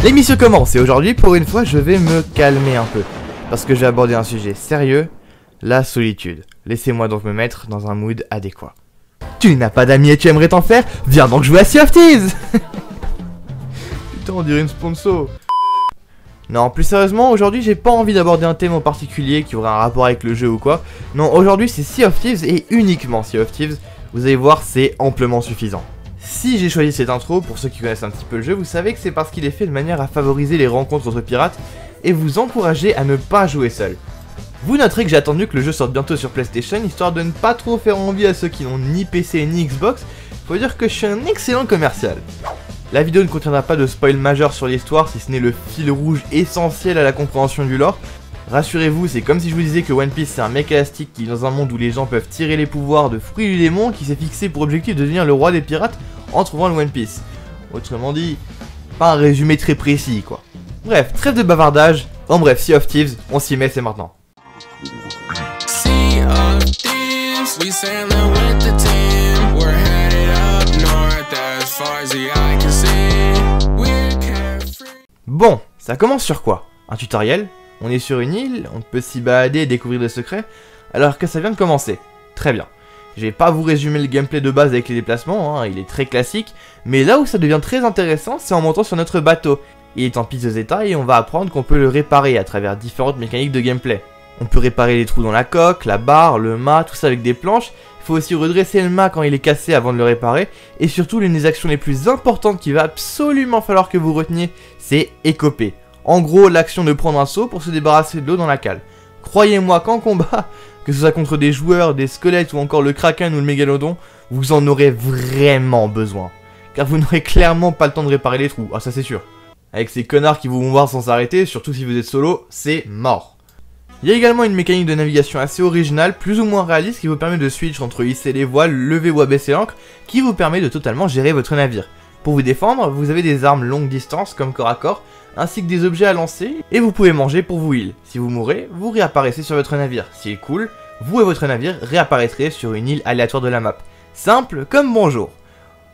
L'émission commence et aujourd'hui, pour une fois, je vais me calmer un peu. Parce que je vais aborder un sujet sérieux, la solitude. Laissez-moi donc me mettre dans un mood adéquat. Tu n'as pas d'amis et tu aimerais t'en faire? Viens donc jouer à Sea of Thieves. Putain, on dirait une sponsor. Non, plus sérieusement, aujourd'hui j'ai pas envie d'aborder un thème en particulier qui aurait un rapport avec le jeu ou quoi. Non, aujourd'hui c'est Sea of Thieves et uniquement Sea of Thieves. Vous allez voir, c'est amplement suffisant. Si j'ai choisi cette intro, pour ceux qui connaissent un petit peu le jeu, vous savez que c'est parce qu'il est fait de manière à favoriser les rencontres entre pirates et vous encourager à ne pas jouer seul. Vous noterez que j'ai attendu que le jeu sorte bientôt sur PlayStation, histoire de ne pas trop faire envie à ceux qui n'ont ni PC ni Xbox. Faut dire que je suis un excellent commercial. La vidéo ne contiendra pas de spoil majeur sur l'histoire, si ce n'est le fil rouge essentiel à la compréhension du lore. Rassurez-vous, c'est comme si je vous disais que One Piece c'est un mec élastique qui est dans un monde où les gens peuvent tirer les pouvoirs de fruits du démon, qui s'est fixé pour objectif de devenir le roi des pirates en trouvant le One Piece. Autrement dit, pas un résumé très précis quoi. Bref, trêve de bavardage, en bref, Sea of Thieves, on s'y met, c'est maintenant. Sea of Thieves, we sailing with the team. We're headed up north as far as the eye can see. We're carefree. Bon, ça commence sur quoi? Un tutoriel? On est sur une île, on peut s'y balader et découvrir des secrets, alors que ça vient de commencer. Très bien. Je vais pas vous résumer le gameplay de base avec les déplacements, hein, il est très classique, mais là où ça devient très intéressant, c'est en montant sur notre bateau. Il est en piteux état et on va apprendre qu'on peut le réparer à travers différentes mécaniques de gameplay. On peut réparer les trous dans la coque, la barre, le mât, tout ça avec des planches. Il faut aussi redresser le mât quand il est cassé avant de le réparer. Et surtout, l'une des actions les plus importantes qu'il va absolument falloir que vous reteniez, c'est écoper. En gros, l'action de prendre un seau pour se débarrasser de l'eau dans la cale. Croyez-moi qu'en combat, que ce soit contre des joueurs, des squelettes ou encore le kraken ou le mégalodon, vous en aurez vraiment besoin. Car vous n'aurez clairement pas le temps de réparer les trous, ah ça c'est sûr. Avec ces connards qui vous vont voir sans s'arrêter, surtout si vous êtes solo, c'est mort. Il y a également une mécanique de navigation assez originale, plus ou moins réaliste, qui vous permet de switch entre hisser les voiles, lever ou abaisser l'ancre, qui vous permet de totalement gérer votre navire. Pour vous défendre, vous avez des armes longue distance comme corps à corps, ainsi que des objets à lancer, et vous pouvez manger pour vous heal. Si vous mourrez, vous réapparaissez sur votre navire. S'il coule, vous et votre navire réapparaîtrez sur une île aléatoire de la map. Simple comme bonjour.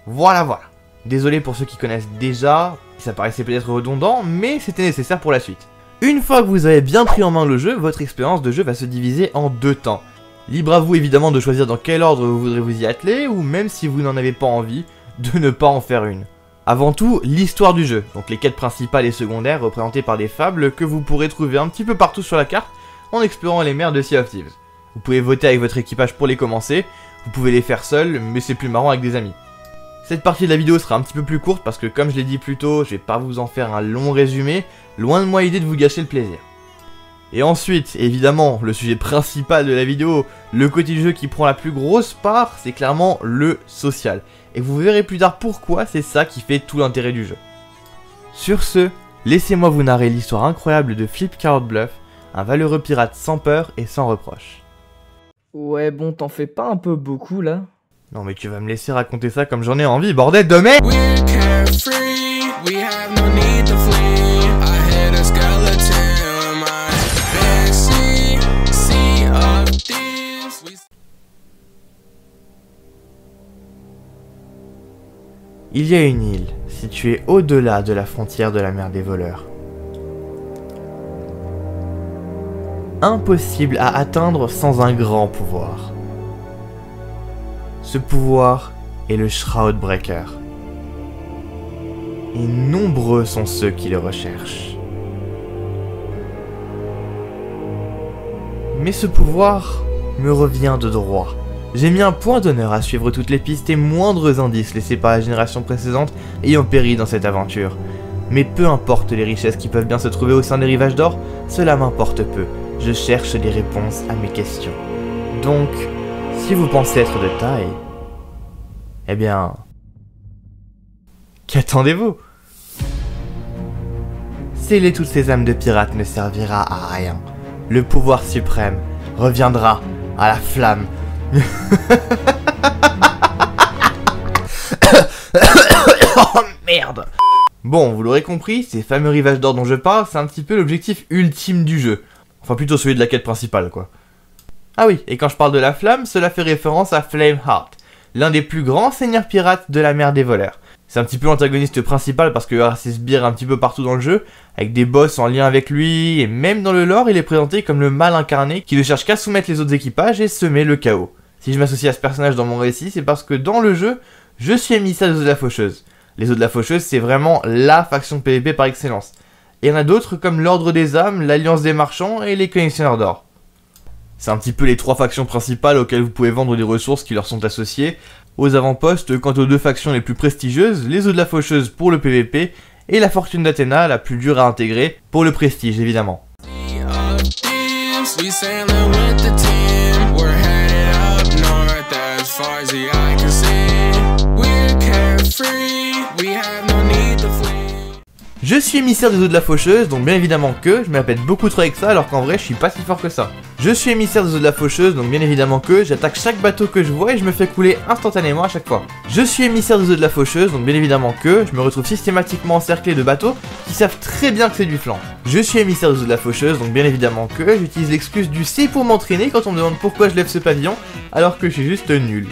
Voilà. Désolé pour ceux qui connaissent déjà, ça paraissait peut-être redondant, mais c'était nécessaire pour la suite. Une fois que vous avez bien pris en main le jeu, votre expérience de jeu va se diviser en deux temps. Libre à vous évidemment de choisir dans quel ordre vous voudrez vous y atteler, ou même si vous n'en avez pas envie, de ne pas en faire une. Avant tout, l'histoire du jeu, donc les quêtes principales et secondaires représentées par des fables que vous pourrez trouver un petit peu partout sur la carte en explorant les mers de Sea of Thieves. Vous pouvez voter avec votre équipage pour les commencer, vous pouvez les faire seuls, mais c'est plus marrant avec des amis. Cette partie de la vidéo sera un petit peu plus courte parce que comme je l'ai dit plus tôt, je vais pas vous en faire un long résumé, loin de moi l'idée de vous gâcher le plaisir. Et ensuite, évidemment, le sujet principal de la vidéo, le côté du jeu qui prend la plus grosse part, c'est clairement le social. Et vous verrez plus tard pourquoi c'est ça qui fait tout l'intérêt du jeu. Sur ce, laissez-moi vous narrer l'histoire incroyable de Flip Card Bluff, un valeureux pirate sans peur et sans reproche. Ouais bon, t'en fais pas un peu beaucoup là? Non mais tu vas me laisser raconter ça comme j'en ai envie, bordel de merde! We're carefree, we have no need to flee. I hit a skeleton on my backseat. Sea of Thieves, we... Il y a une île, située au-delà de la frontière de la mer des voleurs. Impossible à atteindre sans un grand pouvoir. Ce pouvoir est le Shroud Breaker. Et nombreux sont ceux qui le recherchent. Mais ce pouvoir me revient de droit. J'ai mis un point d'honneur à suivre toutes les pistes et moindres indices laissés par la génération précédente ayant péri dans cette aventure. Mais peu importe les richesses qui peuvent bien se trouver au sein des rivages d'or, cela m'importe peu. Je cherche des réponses à mes questions. Donc, si vous pensez être de taille, eh bien, qu'attendez-vous? Sceller toutes ces âmes de pirates ne servira à rien. Le pouvoir suprême reviendra à la flamme. Oh merde! Bon, vous l'aurez compris, ces fameux rivages d'or dont je parle, c'est un petit peu l'objectif ultime du jeu. Enfin plutôt celui de la quête principale quoi. Ah oui, et quand je parle de la flamme, cela fait référence à Flameheart, l'un des plus grands seigneurs pirates de la mer des voleurs. C'est un petit peu l'antagoniste principal parce qu'il y aura ses sbires un petit peu partout dans le jeu, avec des boss en lien avec lui, et même dans le lore, il est présenté comme le mal incarné qui ne cherche qu'à soumettre les autres équipages et semer le chaos. Si je m'associe à ce personnage dans mon récit, c'est parce que dans le jeu, je suis émissaire des Eaux de la Faucheuse. Les Eaux de la Faucheuse, c'est vraiment LA faction PvP par excellence. Et il y en a d'autres comme l'Ordre des âmes, l'Alliance des marchands et les collectionneurs d'or. C'est un petit peu les trois factions principales auxquelles vous pouvez vendre des ressources qui leur sont associées. Aux avant-postes, quant aux deux factions les plus prestigieuses, les Eaux de la Faucheuse pour le PvP et la Fortune d'Athéna, la plus dure à intégrer, pour le prestige évidemment. Je suis émissaire des Eaux de la Faucheuse, donc bien évidemment que je me la pète beaucoup trop avec ça alors qu'en vrai je suis pas si fort que ça. Je suis émissaire des Eaux de la Faucheuse, donc bien évidemment que j'attaque chaque bateau que je vois et je me fais couler instantanément à chaque fois. Je suis émissaire des Eaux de la Faucheuse, donc bien évidemment que je me retrouve systématiquement encerclé de bateaux qui savent très bien que c'est du flanc. Je suis émissaire des Eaux de la Faucheuse, donc bien évidemment que j'utilise l'excuse du C pour m'entraîner quand on me demande pourquoi je lève ce pavillon alors que je suis juste nul.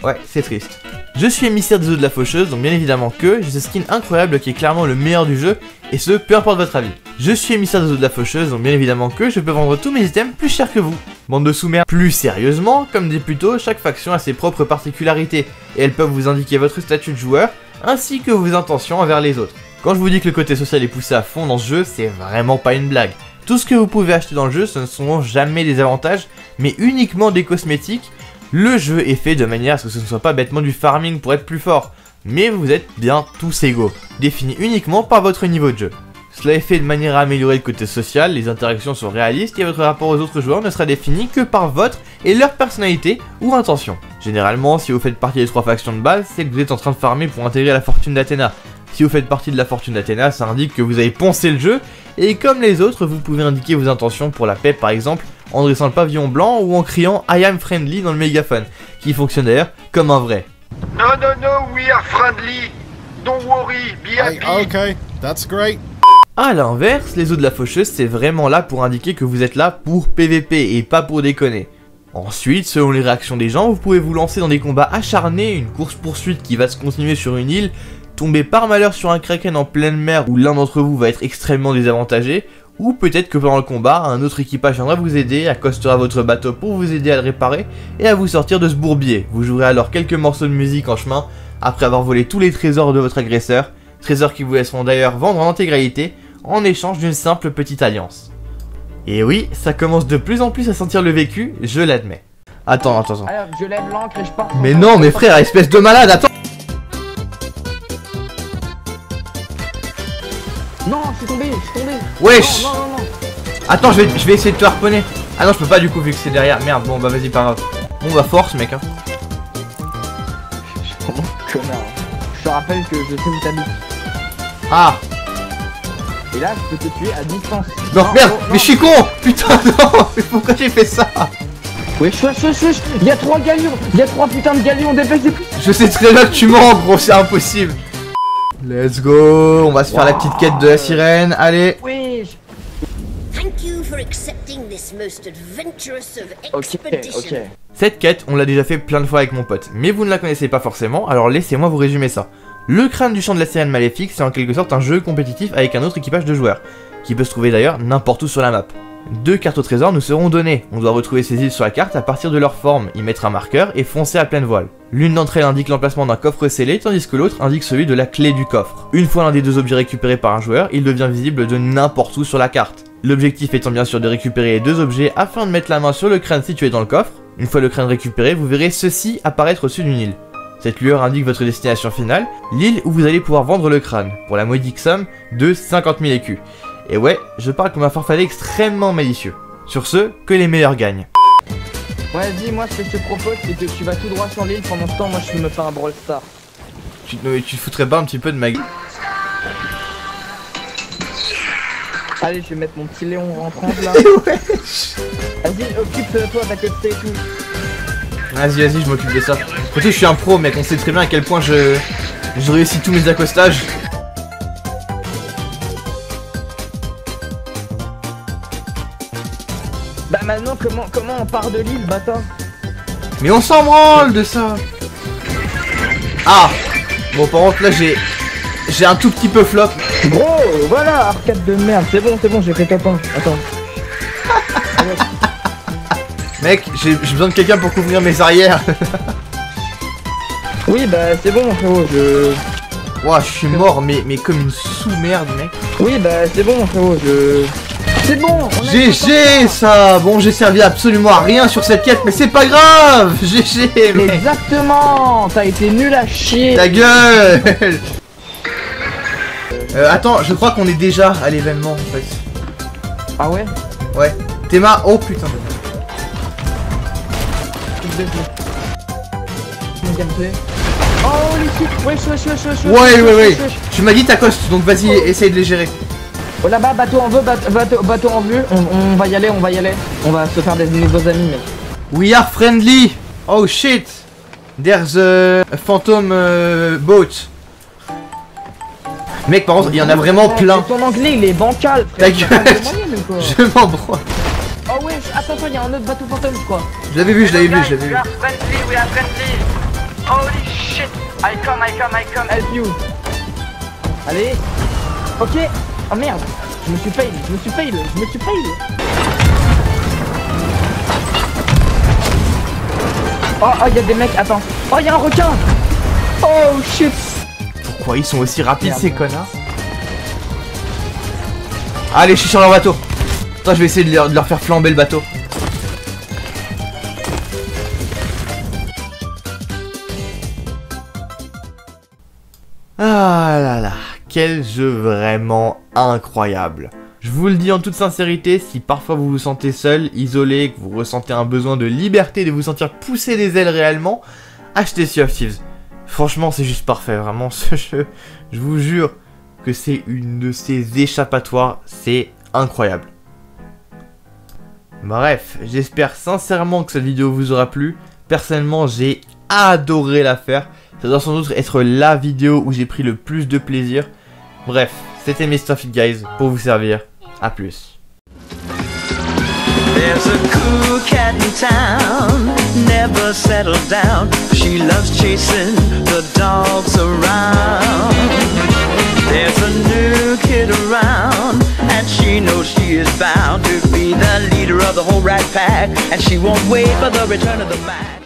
Ouais, c'est triste. Je suis émissaire des Eaux de la Faucheuse, donc bien évidemment que j'ai ce skin incroyable qui est clairement le meilleur du jeu, et ce, peu importe votre avis. Je suis émissaire des Eaux de la Faucheuse, donc bien évidemment que je peux vendre tous mes items plus cher que vous. Bande de sous-merdes. Plus sérieusement, comme dit plus tôt, chaque faction a ses propres particularités, et elles peuvent vous indiquer votre statut de joueur, ainsi que vos intentions envers les autres. Quand je vous dis que le côté social est poussé à fond dans ce jeu, c'est vraiment pas une blague. Tout ce que vous pouvez acheter dans le jeu, ce ne sont jamais des avantages, mais uniquement des cosmétiques. Le jeu est fait de manière à ce que ce ne soit pas bêtement du farming pour être plus fort, mais vous êtes bien tous égaux, définis uniquement par votre niveau de jeu. Cela est fait de manière à améliorer le côté social, les interactions sont réalistes et votre rapport aux autres joueurs ne sera défini que par votre et leur personnalité ou intention. Généralement, si vous faites partie des trois factions de base, c'est que vous êtes en train de farmer pour intégrer la Fortune d'Athéna. Si vous faites partie de la Fortune d'Athéna, ça indique que vous avez poncé le jeu, et comme les autres, vous pouvez indiquer vos intentions pour la paix par exemple, en dressant le pavillon blanc ou en criant I am friendly dans le mégaphone, qui fonctionne d'ailleurs comme un vrai. No, we are friendly. Don't worry, be happy. Hey, okay, that's great. A l'inverse, les Eaux de la Faucheuse, c'est vraiment là pour indiquer que vous êtes là pour PVP et pas pour déconner. Ensuite, selon les réactions des gens, vous pouvez vous lancer dans des combats acharnés, une course-poursuite qui va se continuer sur une île, tomber par malheur sur un kraken en pleine mer où l'un d'entre vous va être extrêmement désavantagé, ou peut-être que pendant le combat, un autre équipage viendra vous aider, accostera votre bateau pour vous aider à le réparer et à vous sortir de ce bourbier. Vous jouerez alors quelques morceaux de musique en chemin, après avoir volé tous les trésors de votre agresseur, trésors qui vous laisseront d'ailleurs vendre en intégralité, en échange d'une simple petite alliance. Et oui, ça commence de plus en plus à sentir le vécu, je l'admets. Attends. Alors, je lève l'ancre et je pars. Mais non, mais frère, espèce de malade, attends. Non, je suis tombé. Wesh. Non. Attends, je vais essayer de te harponner. Ah non, je peux pas du coup vu que c'est derrière. Merde, bon bah vas-y, pas grave. Bon bah force mec hein. Je suis vraiment connard. Je te rappelle que je sais où t'habites. Ah. Et là, je peux te tuer à distance. Non, merde, mais je suis con. Putain, non, mais pourquoi j'ai fait ça? Wesh, il y a 3 galions. Il y a 3 putains de galions, dépêche. Je sais très bien que tu mens gros, c'est impossible. Let's go, on va se faire la petite quête de la sirène, allez. Wesh. Thank you for accepting this most adventurous of expeditions. Ok. Cette quête, on l'a déjà fait plein de fois avec mon pote, mais vous ne la connaissez pas forcément, alors laissez-moi vous résumer ça. Le crâne du champ de la sirène maléfique, c'est en quelque sorte un jeu compétitif avec un autre équipage de joueurs, qui peut se trouver d'ailleurs n'importe où sur la map. 2 cartes au trésor nous seront données, on doit retrouver ces îles sur la carte à partir de leur forme, y mettre un marqueur et foncer à pleine voile. L'une d'entre elles indique l'emplacement d'un coffre scellé, tandis que l'autre indique celui de la clé du coffre. Une fois l'un des deux objets récupérés par un joueur, il devient visible de n'importe où sur la carte. L'objectif étant bien sûr de récupérer les 2 objets afin de mettre la main sur le crâne situé dans le coffre. Une fois le crâne récupéré, vous verrez ceci apparaître au-dessus d'une île. Cette lueur indique votre destination finale, l'île où vous allez pouvoir vendre le crâne, pour la modique somme de 50 000 écus. Et ouais, je parle comme un farfadet extrêmement malicieux. Sur ce, que les meilleurs gagnent. Vas-y, moi ce que je te propose, c'est que tu vas tout droit sur l'île. Pendant ce temps, moi je me fais un Brawl Star. Tu te foutrais pas un petit peu de ma gueule? Allez, je vais mettre mon petit Léon rentrant là. Vas-y, occupe-toi d'accoster et tout. Vas-y, je m'occupe de ça. Surtout, je suis un pro, mec, on sait très bien à quel point je réussis tous mes accostages. Bah maintenant, comment on part de l'île, bâtard? Mais on s'en branle de ça. Ah. Bon, par contre, là, j'ai un tout petit peu flop. Gros, voilà, arcade de merde. C'est bon, j'ai fait top 1. Attends. Mec, j'ai besoin de quelqu'un pour couvrir mes arrières. Oui, bah c'est bon, frérot, je... Ouah, je suis mort, mais comme une sous-merde, mec. Oui, bah c'est bon, frérot, je... C'est bon, on a GG, ça. Bon, j'ai servi absolument à rien sur cette quête, mais c'est pas grave. GG, mec. Exactement. T'as été nul à chier. Ta gueule. Attends, je crois qu'on est déjà à l'événement, en fait. Ah ouais? Ouais. Théma, oh putain. Mon gameplay. Oh les shit, Ouais. Tu m'as dit ta coste, donc vas-y, essaye de les gérer. Oh là-bas, bateau en vue, bateau en vue. On va y aller. On va se faire des nouveaux amis, mec. We are friendly. Oh shit. There's a phantom boat. Mec, par contre, il y en a vraiment plein. Ton anglais, il est bancal, Ta frère. gueule. Je... Je m'en branle. Oh ouais, attends, il y a un autre bateau fantôme, je crois. Je l'avais vu. We are friendly, we are friendly. Holy shit. I come. Help you. Allez. Ok. Oh merde. Je me suis fail. Oh, il y a des mecs, attends. Oh, il y a un requin. Oh shit. Pourquoi ils sont aussi rapides, Merde. ces connards? Allez, je suis sur leur bateau. Attends, je vais essayer de leur faire flamber le bateau. Ah là là, quel jeu vraiment incroyable. Je vous le dis en toute sincérité, si parfois vous vous sentez seul, isolé, que vous ressentez un besoin de liberté, de vous sentir pousser des ailes réellement, achetez Sea of Thieves. Franchement, c'est juste parfait, vraiment, ce jeu. Je vous jure que c'est une de ces échappatoires, c'est incroyable. Bref, j'espère sincèrement que cette vidéo vous aura plu. Personnellement, j'ai adoré la faire. Ça doit sans doute être la vidéo où j'ai pris le plus de plaisir. Bref, c'était MrFit Guys pour vous servir. A plus. There's a cool cat in town, never settled down. She loves chasing the dogs around. There's a new kid around, and she knows she is bound to be the leader of the whole rat pack, and she won't wait for the return of the Mac.